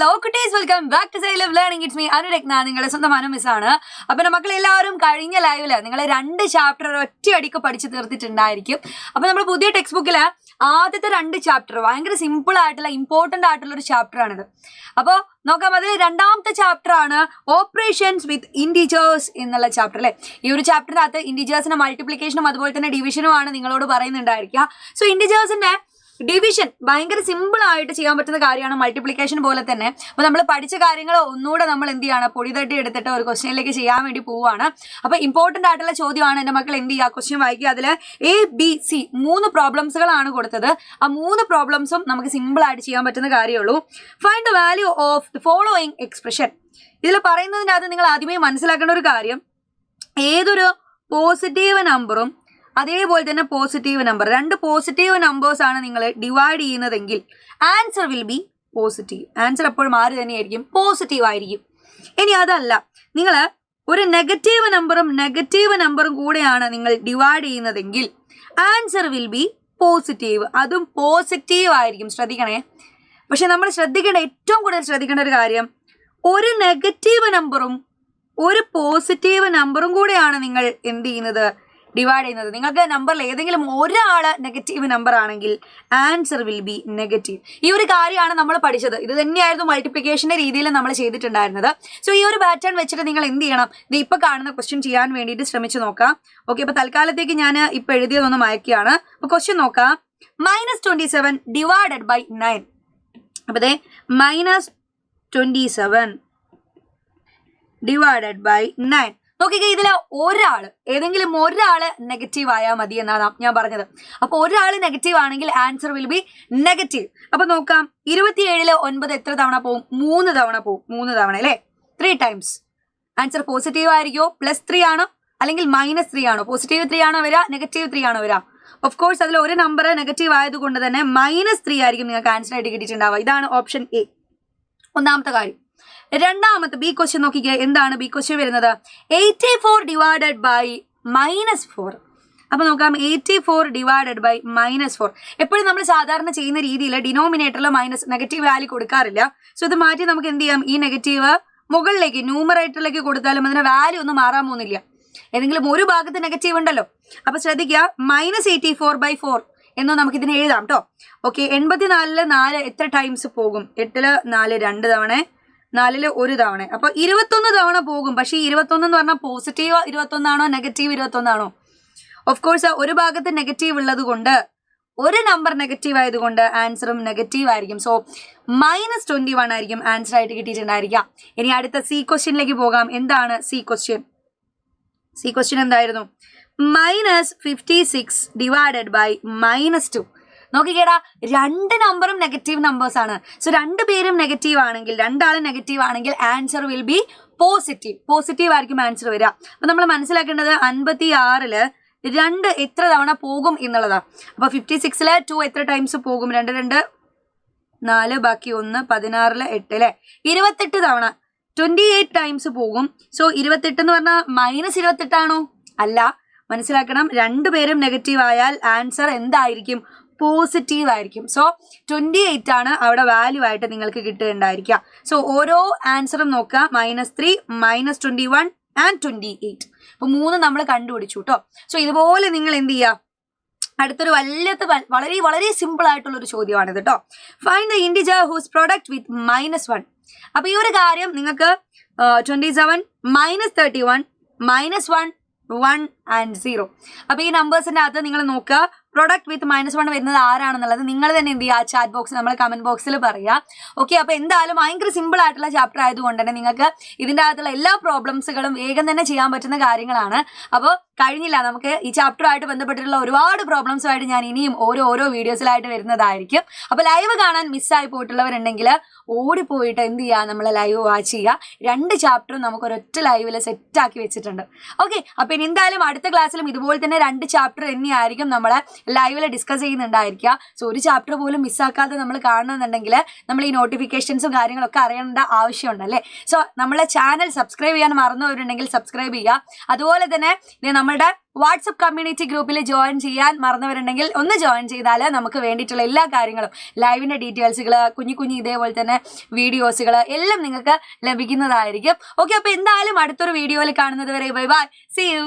Hello കുട്ടീസ്, welcome back to psy love learning. It's me Anuragna, നിങ്ങളുടെ സ്വന്തം മിസ്സാണ്. അപ്പൊ മക്കളെല്ലാവരും കഴിഞ്ഞ ലൈവില് നിങ്ങൾ 2 ചാപ്റ്റർ ഒറ്റയടിക്ക് പഠിച്ചു തീർത്തിട്ടുണ്ടായിരിക്കും. അപ്പൊ നമ്മൾ പുതിയ ടെക്സ്റ്റ് ബുക്കില് ആദ്യത്തെ 2 ചാപ്റ്റർ ഭയങ്കര സിമ്പിൾ ആയിട്ടുള്ള ഇമ്പോർട്ടന്റ് ആയിട്ടുള്ള ഒരു ചാപ്റ്റർ ആണിത്. അപ്പോൾ നോക്കാം, അതിൽ രണ്ടാമത്തെ ചാപ്റ്റർ ആണ് ഓപ്പറേഷൻസ് വിത്ത് ഇൻഡിജേഴ്സ് എന്നുള്ള ചാപ്റ്റർ അല്ലെ. ഈ ഒരു ചാപ്റ്ററിനകത്ത് ഇൻഡിജേഴ്സിന്റെ മൾട്ടിപ്ലിക്കേഷനും അതുപോലെ തന്നെ ഡിവിഷനും ആണ് നിങ്ങളോട് പറയുന്നുണ്ടായിരിക്കുക. സോ ഇൻഡിജേഴ്സിന്റെ ഡിവിഷൻ ഭയങ്കര സിമ്പിൾ ആയിട്ട് ചെയ്യാൻ പറ്റുന്ന കാര്യമാണ്, മൾട്ടിപ്ലിക്കേഷൻ പോലെ തന്നെ. അപ്പോൾ നമ്മൾ പഠിച്ച കാര്യങ്ങൾ ഒന്നുകൂടെ നമ്മൾ എന്ത് ചെയ്യാണ്, പൊടി തട്ടി എടുത്തിട്ട് ഒരു ക്വസ്റ്റ്യനിലേക്ക് ചെയ്യാൻ വേണ്ടി പോവുകയാണ്. അപ്പോൾ ഇമ്പോർട്ടന്റ് ആയിട്ടുള്ള ചോദ്യമാണ്. എൻ്റെ മക്കൾ എന്ത് ചെയ്യുക, ക്വസ്റ്റ്യൻ വായിക്കുക. അതിൽ ABC 3 പ്രോബ്ലംസുകളാണ് കൊടുത്തത്. ആ 3 പ്രോബ്ലംസും നമുക്ക് സിമ്പിൾ ആയിട്ട് ചെയ്യാൻ പറ്റുന്ന കാര്യമുള്ളൂ. Find the value of the following expression. ഇതിൽ പറയുന്നതിൻ്റെ അകത്ത് നിങ്ങൾ ആദ്യമേ മനസ്സിലാക്കേണ്ട ഒരു കാര്യം, ഏതൊരു പോസിറ്റീവ് നമ്പറും അതേപോലെ തന്നെ പോസിറ്റീവ് നമ്പർ, 2 പോസിറ്റീവ് നമ്പേഴ്സ് ആണ് നിങ്ങൾ ഡിവൈഡ് ചെയ്യുന്നതെങ്കിൽ answer will be positive. Answer എപ്പോഴും ആര് തന്നെയായിരിക്കും, പോസിറ്റീവ് ആയിരിക്കും. ഇനി അതല്ല, നിങ്ങൾ ഒരു നെഗറ്റീവ് നമ്പറും കൂടെയാണ് നിങ്ങൾ ഡിവൈഡ് ചെയ്യുന്നതെങ്കിൽ ആൻസർ വിൽ ബി പോസിറ്റീവ്, അതും പോസിറ്റീവ് ആയിരിക്കും. ശ്രദ്ധിക്കണേ. പക്ഷെ നമ്മൾ ഏറ്റവും കൂടുതൽ ശ്രദ്ധിക്കേണ്ട ഒരു കാര്യം, ഒരു നെഗറ്റീവ് നമ്പറും ഒരു പോസിറ്റീവ് നമ്പറും കൂടെയാണ് നിങ്ങൾ എന്ത് ചെയ്യുന്നത്, ഡിവൈഡ് ചെയ്യുന്നത്. നിങ്ങൾക്ക് നമ്പറിൽ ഏതെങ്കിലും ഒരാൾ നെഗറ്റീവ് നമ്പർ ആണെങ്കിൽ ആൻസർ വിൽ ബി നെഗറ്റീവ്. ഈ ഒരു കാര്യമാണ് നമ്മൾ പഠിച്ചത്. ഇത് തന്നെയായിരുന്നു മൾട്ടിപ്ലിക്കേഷന്റെ രീതിയിൽ നമ്മൾ ചെയ്തിട്ടുണ്ടായിരുന്നത്. സോ ഈ ഒരു പാറ്റേൺ വെച്ചിട്ട് നിങ്ങൾ എന്ത് ചെയ്യണം, ഇത് ഇപ്പൊ കാണുന്ന ക്വസ്റ്റ്യൻ ചെയ്യാൻ വേണ്ടിയിട്ട് ശ്രമിച്ചു നോക്കാം. ഓക്കെ, അപ്പൊ തൽക്കാലത്തേക്ക് ഞാൻ ഇപ്പൊ എഴുതിയതൊന്ന് മായ്ക്കുകയാണ്. അപ്പൊ ക്വസ്റ്റ്യൻ നോക്കാം. -27 ഡിവൈഡഡ് ബൈ 9. അപ്പൊ അതെ, -27 ഡിവൈഡഡ് ബൈ 9. നോക്കിക്കേ, ഇതില് ഏതെങ്കിലും ഒരാള് നെഗറ്റീവ് ആയാൽ മതി എന്നാണ് ഞാൻ പറഞ്ഞത്. അപ്പൊ ഒരാൾ നെഗറ്റീവ് ആണെങ്കിൽ ആൻസർ വിൽ ബി നെഗറ്റീവ്. അപ്പൊ നോക്കാം, 27 9 എത്ര തവണ പോവും, 3 തവണ പോവും. 3 തവണ അല്ലെ, 3 ടൈംസ്. ആൻസർ പോസിറ്റീവ് ആയിരിക്കോ, +3 ആണോ അല്ലെങ്കിൽ -3 ആണോ? പോസിറ്റീവ് 3 ആണോ വരിക, നെഗറ്റീവ് 3 ആണോ വരിക? ഓഫ് കോഴ്സ് അതിൽ ഒരു നമ്പർ നെഗറ്റീവ് ആയതുകൊണ്ട് തന്നെ -3 ആയിരിക്കും നിങ്ങൾക്ക് ആൻസർ ആയിട്ട് കിട്ടിയിട്ടുണ്ടാവുക. ഇതാണ് ഓപ്ഷൻ എ, ഒന്നാമത്തെ കാര്യം. രണ്ടാമത്തെ ബി ക്വസ്റ്റ്യൻ നോക്കിക്കേ, എന്താണ് ബി ക്വസ്റ്റ്യൻ വരുന്നത്? 84 ഡിവൈഡഡ് ബൈ -4. അപ്പൊ നോക്കാം, 84 ഡിവൈഡഡ് ബൈ -4. എപ്പോഴും നമ്മൾ സാധാരണ ചെയ്യുന്ന രീതിയിൽ ഡിനോമിനേറ്ററിൽ നെഗറ്റീവ് വാല്യൂ കൊടുക്കാറില്ല. സോ ഇത് മാറ്റി നമുക്ക് എന്ത് ചെയ്യാം, ഈ നെഗറ്റീവ് മുകളിലേക്ക് ന്യൂമറേറ്ററിലേക്ക് കൊടുത്താലും അതിന്റെ വാല്യൂ ഒന്നും മാറാൻ പോകുന്നില്ല. ഏതെങ്കിലും ഒരു ഭാഗത്ത് നെഗറ്റീവ് ഉണ്ടല്ലോ. അപ്പൊ ശ്രദ്ധിക്കുക, -84/4 എന്നോ നമുക്ക് ഇതിനെ എഴുതാം കേട്ടോ. ഓക്കെ, 84 4 എത്ര ടൈംസ് പോകും? 8 4 2 തവണ, 4 1 തവണ. അപ്പൊ 21 തവണ പോകും. പക്ഷെ 21 എന്ന് പറഞ്ഞാൽ പോസിറ്റീവ് 21 ആണോ നെഗറ്റീവ് 21 ആണോ? ഓഫ് കോഴ്സ് ഒരു ഭാഗത്ത് നെഗറ്റീവ് ഉള്ളത് കൊണ്ട്, ഒരു നമ്പർ നെഗറ്റീവ് ആയതുകൊണ്ട് ആൻസറും നെഗറ്റീവ് ആയിരിക്കും. സോ -21 ആയിരിക്കും ആൻസർ ആയിട്ട് കിട്ടിയിട്ടുണ്ടായിരിക്കാം. ഇനി അടുത്ത സി ക്വസ്റ്റ്യനിലേക്ക് പോകാം. എന്താണ് സി ക്വസ്റ്റ്യൻ? സി ക്വസ്റ്റ്യൻ എന്തായിരുന്നു? -56 ഡിവൈഡഡ് ബൈ -2. നോക്കിക്കേടാ, 2 നമ്പറും നെഗറ്റീവ് നമ്പേഴ്സ് ആണ്. സോ 2 പേരും നെഗറ്റീവ് ആണെങ്കിൽ, 2 ആളും നെഗറ്റീവ് ആണെങ്കിൽ ആൻസർ വിൽ ബി പോസിറ്റീവ് ആയിരിക്കും ആൻസർ വരിക. അപ്പൊ നമ്മൾ മനസ്സിലാക്കേണ്ടത് 56 2 എത്ര തവണ പോകും എന്നുള്ളതാ. അപ്പൊ 56 2 എത്ര ടൈംസ് പോകും? 2 2 4 ബാക്കി 1 16 8 അല്ലെ, 28 തവണ 28 ടൈംസ് പോകും. സോ 28 എന്ന് പറഞ്ഞാൽ -28 ആണോ? അല്ല. മനസ്സിലാക്കണം, 2 പേരും നെഗറ്റീവ് ആയാൽ ആൻസർ എന്തായിരിക്കും? പോസിറ്റീവ് ആയിരിക്കും. സോ 28 ആണ് അവിടെ വാല്യൂ ആയിട്ട് നിങ്ങൾക്ക് കിട്ടുന്നുണ്ടായിരിക്കുക. സോ ഓരോ ആൻസറും നോക്കുക, -3 -21 ആൻഡ് 28. അപ്പൊ 3 നമ്മൾ കണ്ടുപിടിച്ചു കേട്ടോ. സോ ഇതുപോലെ നിങ്ങൾ എന്ത് ചെയ്യുക, അടുത്തൊരു വളരെ വളരെ സിമ്പിൾ ആയിട്ടുള്ള ഒരു ചോദ്യമാണിത് കേട്ടോ. Find the integer whose product with -1. അപ്പൊ ഈ ഒരു കാര്യം നിങ്ങൾക്ക് 27 -31 -1 1 and 0. അപ്പൊ ഈ നമ്പേഴ്സിന്റെ അകത്ത് നിങ്ങൾ നോക്കുക, പ്രൊഡക്റ്റ് വിത്ത് -1 വരുന്നത് ആരാണെന്നുള്ളത് നിങ്ങൾ തന്നെ എന്ത് ചെയ്യുക, ചാറ്റ് ബോക്സ് നമ്മളെ കമന്റ് ബോക്സിൽ പറയുക. ഓക്കെ, അപ്പൊ എന്തായാലും ഭയങ്കര സിമ്പിൾ ആയിട്ടുള്ള ചാപ്റ്റർ ആയതുകൊണ്ട് തന്നെ നിങ്ങൾക്ക് ഇതിന്റെ അകത്തുള്ള എല്ലാ പ്രോബ്ലംസുകളും വേഗം തന്നെ ചെയ്യാൻ പറ്റുന്ന കാര്യങ്ങളാണ്. അപ്പോൾ കഴിഞ്ഞില്ല, നമുക്ക് ഈ ചാപ്റ്ററുമായിട്ട് ബന്ധപ്പെട്ടിട്ടുള്ള ഒരുപാട് പ്രോബ്ലംസുമായിട്ട് ഞാൻ ഇനിയും ഓരോ വീഡിയോസിലായിട്ട് വരുന്നതായിരിക്കും. അപ്പൊ ലൈവ് കാണാൻ മിസ്സായി പോയിട്ടുള്ളവരുണ്ടെങ്കിൽ ഓടിപ്പോയിട്ട് എന്ത് ചെയ്യുക, നമ്മൾ ലൈവ് വാച്ച് ചെയ്യുക. 2 ചാപ്റ്ററും നമുക്ക് ഒരൊറ്റ ലൈവിൽ സെറ്റ് ആക്കി വെച്ചിട്ടുണ്ട്. ഓക്കെ, അപ്പൊ ഇനി എന്തായാലും അടുത്ത ക്ലാസ്സിലും ഇതുപോലെ തന്നെ 2 ചാപ്റ്റർ തന്നെയായിരിക്കും നമ്മളെ ലൈവിൽ ഡിസ്കസ് ചെയ്യുന്നുണ്ടായിരിക്കുക. സോ ഒരു ചാപ്റ്റർ പോലും മിസ്സാക്കാതെ നമ്മൾ കാണണമെന്നുണ്ടെങ്കിൽ നമ്മൾ ഈ നോട്ടിഫിക്കേഷൻസും കാര്യങ്ങളൊക്കെ അറിയേണ്ട ആവശ്യമുണ്ടല്ലേ. സോ നമ്മളെ ചാനൽ സബ്സ്ക്രൈബ് ചെയ്യാൻ മറന്നവരുണ്ടെങ്കിൽ സബ്സ്ക്രൈബ് ചെയ്യുക. അതുപോലെ തന്നെ നമ്മുടെ വാട്സപ്പ് കമ്മ്യൂണിറ്റി ഗ്രൂപ്പിൽ ജോയിൻ ചെയ്യാൻ മറന്നവരുണ്ടെങ്കിൽ ഒന്ന് ജോയിൻ ചെയ്താൽ നമുക്ക് വേണ്ടിയിട്ടുള്ള എല്ലാ കാര്യങ്ങളും, ലൈവിൻ്റെ ഡീറ്റെയിൽസുകൾ, കുഞ്ഞു ഇതേപോലെ തന്നെ വീഡിയോസുകൾ എല്ലാം നിങ്ങൾക്ക് ലഭിക്കുന്നതായിരിക്കും. ഓക്കെ, അപ്പോൾ എന്തായാലും അടുത്തൊരു വീഡിയോയിൽ കാണുന്നത് വരെ ബൈ ബൈ, സീ യു.